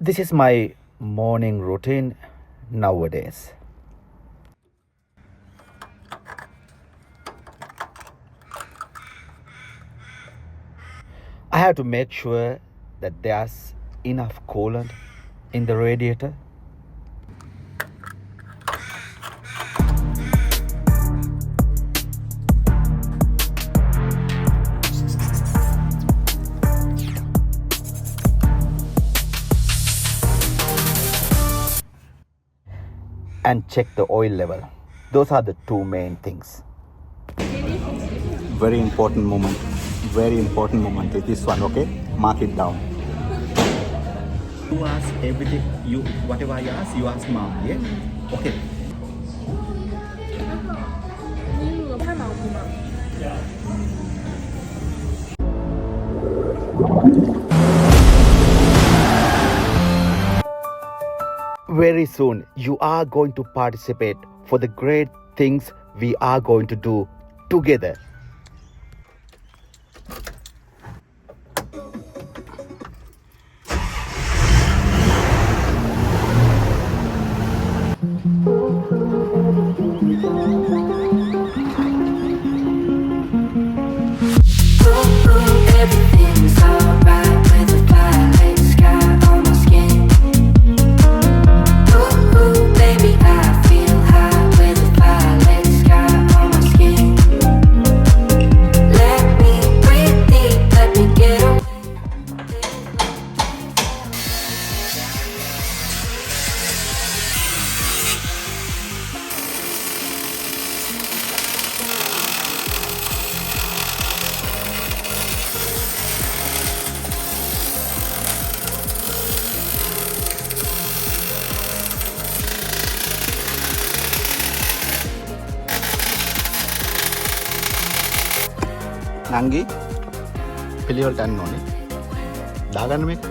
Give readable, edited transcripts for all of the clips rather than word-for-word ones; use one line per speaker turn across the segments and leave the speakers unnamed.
This is my morning routine nowadays. I have to make sure that there's enough coolant in the radiator. And check the oil level. Those are the two main things.
Very important moment. Very important moment is this one, okay? Mark it down. You ask everything, whatever I ask, you ask mom, yeah? Okay.
Very soon, you are going to participate for the great things we are going to do together.
Everything's alright with a violet sky on my skin. Ooh, baby, I feel high with a violet sky on my skin. Let me breathe deep, let me get away.
නංගි පිළිවෙලට යන්න ඕනේ. දාගන්න මේක.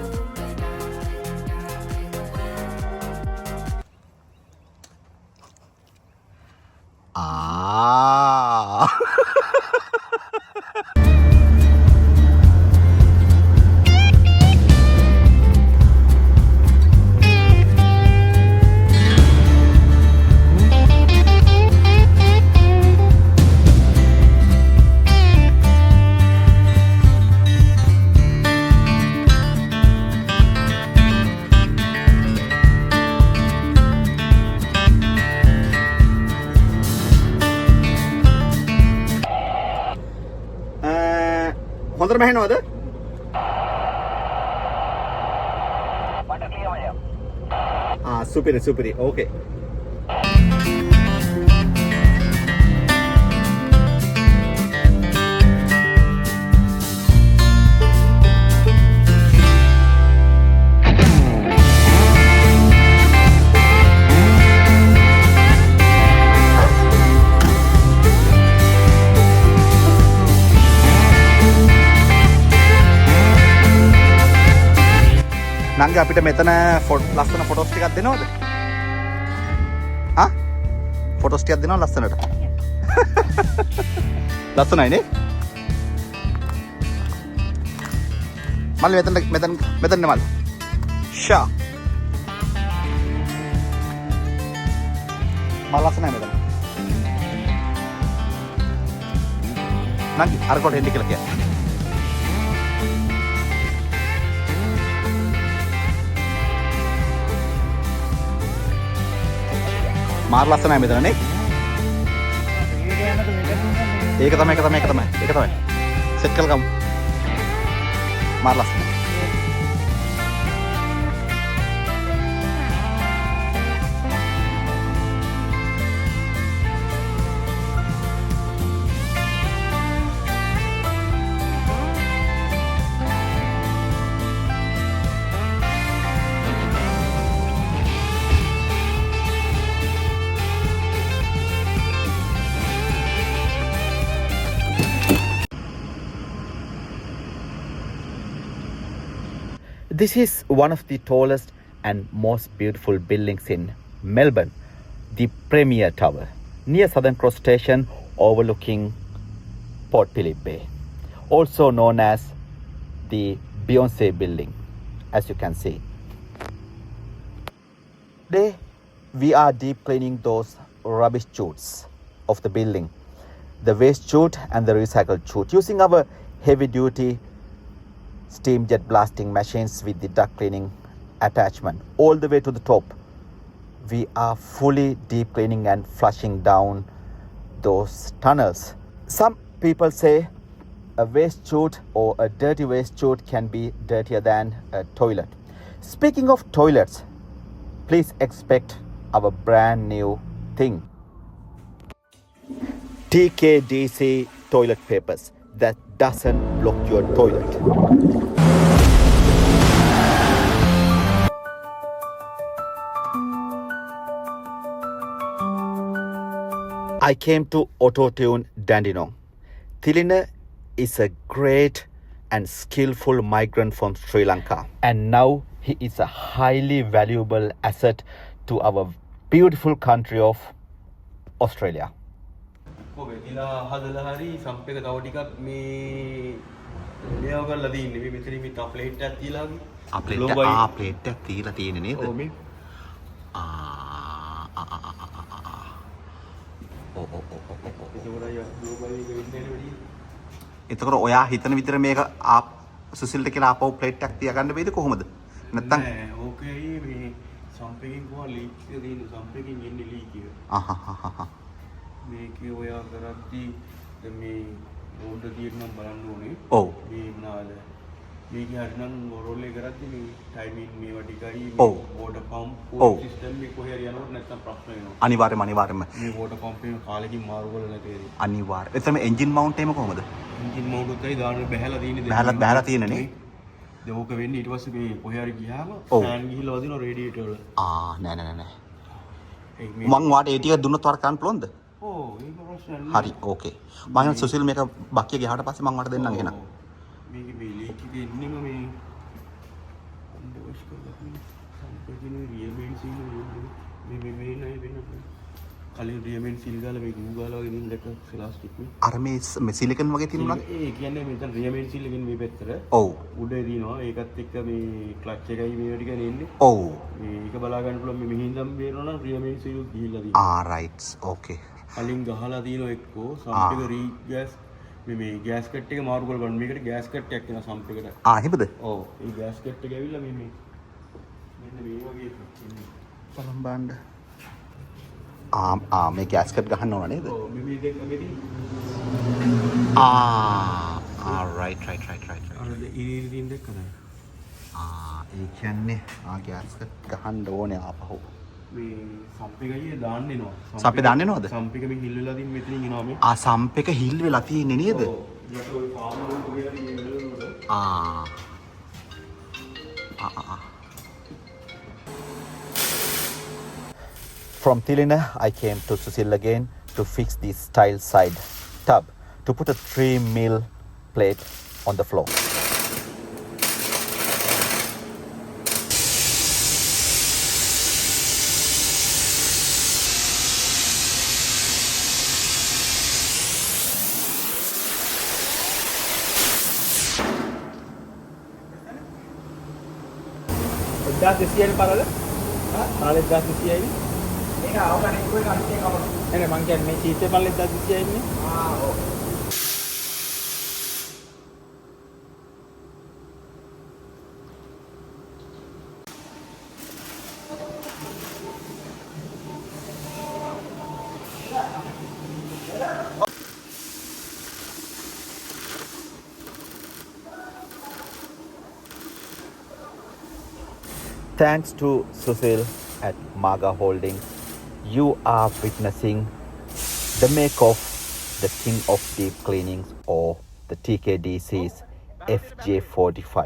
හොඳටම ඇහෙනවද? සුපිරි. ඕකේ. නංගි අපිට මෙතන ලස්සන ෆොටෝස් ටිකක් දෙනවද? ෆොටෝස් ටිකක් දෙනවද ලස්සනට? ලස්සනයි නේ? මල්ලි මෙතන මල්ලි. ෂා. මල් ලස්සනයි මෙතන. නංගි අර කොට එන්න කියලා කියන්න. මාර ලස්සනයි මෙතන නේ. ඒක තමයි. සෙට් කරලා ගමු. මාර ලස්සනයි.
This is one of the tallest and most beautiful buildings in Melbourne, the Premier Tower, near Southern Cross Station overlooking Port Phillip Bay, also known as the Beyonce building, as you can see. Today, we are deep cleaning those rubbish chutes of the building, the waste chute and the recycled chute, using our heavy duty steam jet blasting machines with the duct cleaning attachment all the way to the top. We are fully deep cleaning and flushing down those tunnels. Some people say a waste chute or a dirty waste chute can be dirtier than a toilet. Speaking of toilets, please expect our brand new thing. TKDC toilet papers that doesn't block your toilet. I came to Auto-Tune Dandenong. Tilina is a great and skillful migrant from Sri Lanka. And now he is a highly valuable asset to our beautiful country of Australia.
ඔව් එදිලා හදලා හරි සම්ප් එක තව ටිකක් මේ මේව කරලා තියෙන්නේ මේ මෙතන මේ තව ප්ලේට් එකක් තියලා වගේ
ප්ලේට් එකක් තියලා තියෙන්නේ නේද?
ඔව් මේ
එතකොට ඔයා හිතන විතර මේක සුසිල්ට කියලා ආපහු ප්ලේට් එකක් තියාගන්න බෑද කොහොමද? නැත්තම්
නෑ ඕකේ මේ සම්ප් එකකින් කොහොම ලීක් එක තියෙන සම්ප් එකකින් එන්නේ ලීක් එක. මේකේ ඔයා කරද්දී දැන් මේ ඕඩර් දියෙත් නම් බලන්න ඕනේ.
ඔව්.
මේ මොනවාද? මේකේ හරිනම් රෝල් එක කරද්දී මේ ටයිමින් මේවා ටිකයි
ඔව්.
වෝටර් පම්ප්
ඔව්.
සිස්ටම් එක කොහේ හරි යනකොට නැත්තම් ප්‍රශ්න වෙනවා.
අනිවාර්යයෙන්ම
මේ වෝටර් පම්ප් එක කාලෙකින් මාරු කරලා නැතේරි.
අනිවාර්ය. එතන එන්ජින් මවුන්ට් එක කොහොමද?
එන්ජින් මවුන්ට් එකයි දාන්න බහැලා තියෙන්නේ
බහැලා තියෙනනේ.
දැන් ඕක වෙන්නේ ඊට පස්සේ මේ කොහේ හරි ගියාම
ඔව්.
ෆෑන් ගිහිල්ලා වදිනවා රේඩියේටර් වල.
නෑ.
ඒක මේ
මං වාට ඒ ටික දුන්නොත් වර කරන්න පුළුවන්ද?
ඔව් ඒක ප්‍රශ්න නෑ.
හරි ඕකේ. මම හිතන සුසිල් මේක බක්කිය ගියාට පස්සේ මං වාට දෙන්නම් එහෙනම්.
මේක මේ ලීක් එකේ ඉන්නේම මේ අන්ඩර්වොෂ් කරලා තියෙන සම්පූර්ණ රියමෙන් සීල් මේ නයි වෙන්නේ. කලින් රියමෙන් සීල් ගාලා මේ ගූ ගාලා වගේ දින් දැක්ක ප්ලාස්ටික් නේ.
අර මේ සිලිකන් වගේ තියෙනවා නේද?
ඒ කියන්නේ මෙතන රියමෙන් සීල් එකෙන් මේ පැත්තට.
ඔව්.
උඩේ දිනවා ඒකත් එක්ක මේ ක්ලච් එකයි මේවා ටික නෙන්නේ.
ඔව්.
මේක බලා ගන්න පුළුවන් මේ මෙහින් නම් බේරනවා නම් රියමෙන් සීල් ගිහිල්ලා තියෙනවා.
රයිට්ස් ඕකේ.
කලින් ගහලා තියෙනවා එක්කෝ සම්ප් එක రీ ගෑස් මේ ගෑස් කට් එක මාරු කරලා බලන්න මේකට ගෑස් කට් එකක් එනවා සම්ප් එකට.
එහෙමද?
ඔව් ඒ ගෑස් කට් එක ඇවිල්ලා මෙන්න මේ වගේ ඉන්නේ.
බලන් බලන්න. මේ ගෑස්කට් ගහන්න ඕන නේද?
ඔව් මේ දෙක මෙතන
රයිට්.
අර ඉරින් දෙකද?
ඒ කියන්නේ ගෑස්කට් ගහන්න ඕනේ ආපහු.
මේ සම්ප් එක අයියේ දාන්න එනවා.
සම්ප් එක දාන්න එනවද?
සම්ප් එක මේ හිල් වෙලා තියෙන මෙතනින් එනවා මේ.
සම්ප් එක හිල් වෙලා තියෙන්නේ නේද?
ඔව්. ඊට ඔය ෆාම් වල කොහේ හරි මේ වෙලවලුද?
From Tilina, I came to Susil again to fix the style side tub to put a 3 mil plate on the floor. Thanks to Susil at Maga Holdings, you are witnessing the make of the King of Deep Cleanings or the TKDC's FJ45.